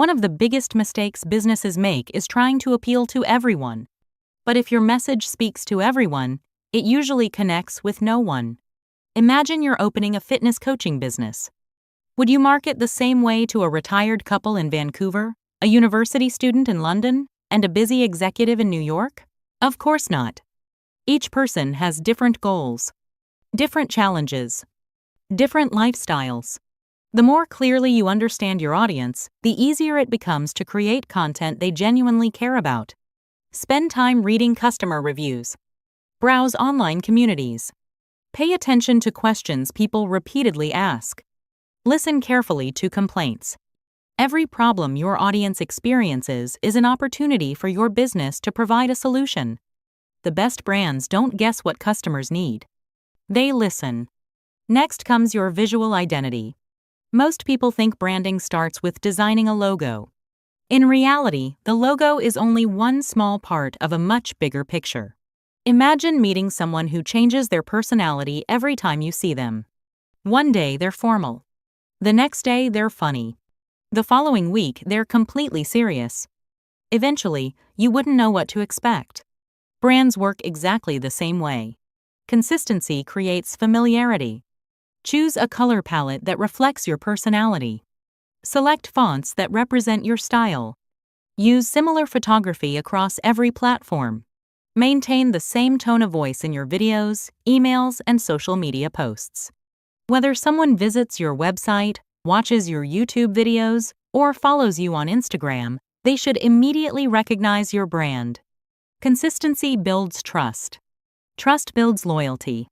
One of the biggest mistakes businesses make is trying to appeal to everyone. But if your message speaks to everyone, it usually connects with no one. Imagine you're opening a fitness coaching business. Would you market the same way to a retired couple in Vancouver, a university student in London, and a busy executive in New York? Of course not. Each person has different goals, different challenges, different lifestyles. The more clearly you understand your audience, the easier it becomes to create content they genuinely care about. Spend time reading customer reviews. Browse online communities. Pay attention to questions people repeatedly ask. Listen carefully to complaints. Every problem your audience experiences is an opportunity for your business to provide a solution. The best brands don't guess what customers need. They listen. Next comes your visual identity. Most people think branding starts with designing a logo. In reality, the logo is only one small part of a much bigger picture. Imagine meeting someone who changes their personality every time you see them. One day they're formal. The next day they're funny. The following week they're completely serious. Eventually, you wouldn't know what to expect. Brands work exactly the same way. Consistency creates familiarity. Choose a color palette that reflects your personality. Select fonts that represent your style. Use similar photography across every platform. Maintain the same tone of voice in your videos, emails, and social media posts. Whether someone visits your website, watches your YouTube videos, or follows you on Instagram, they should immediately recognize your brand. Consistency builds trust. Trust builds loyalty.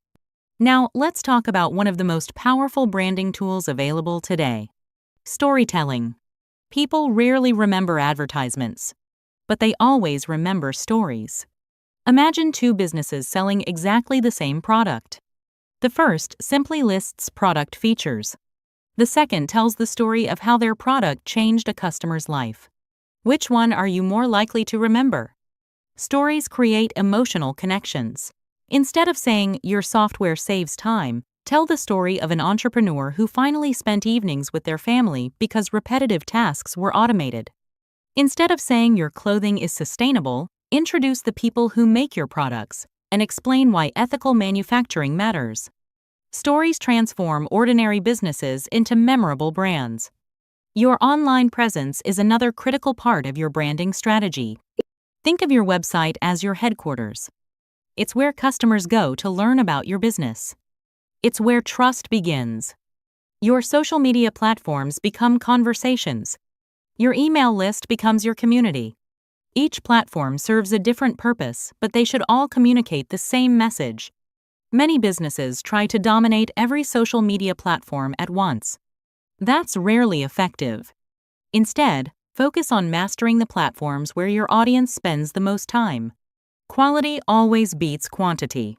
Now, let's talk about one of the most powerful branding tools available today: storytelling. People rarely remember advertisements, but they always remember stories. Imagine two businesses selling exactly the same product. The first simply lists product features. The second tells the story of how their product changed a customer's life. Which one are you more likely to remember? Stories create emotional connections. Instead of saying, "Your software saves time," tell the story of an entrepreneur who finally spent evenings with their family because repetitive tasks were automated. Instead of saying your clothing is sustainable, introduce the people who make your products and explain why ethical manufacturing matters. Stories transform ordinary businesses into memorable brands. Your online presence is another critical part of your branding strategy. Think of your website as your headquarters. It's where customers go to learn about your business. It's where trust begins. Your social media platforms become conversations. Your email list becomes your community. Each platform serves a different purpose, but they should all communicate the same message. Many businesses try to dominate every social media platform at once. That's rarely effective. Instead, focus on mastering the platforms where your audience spends the most time. Quality always beats quantity.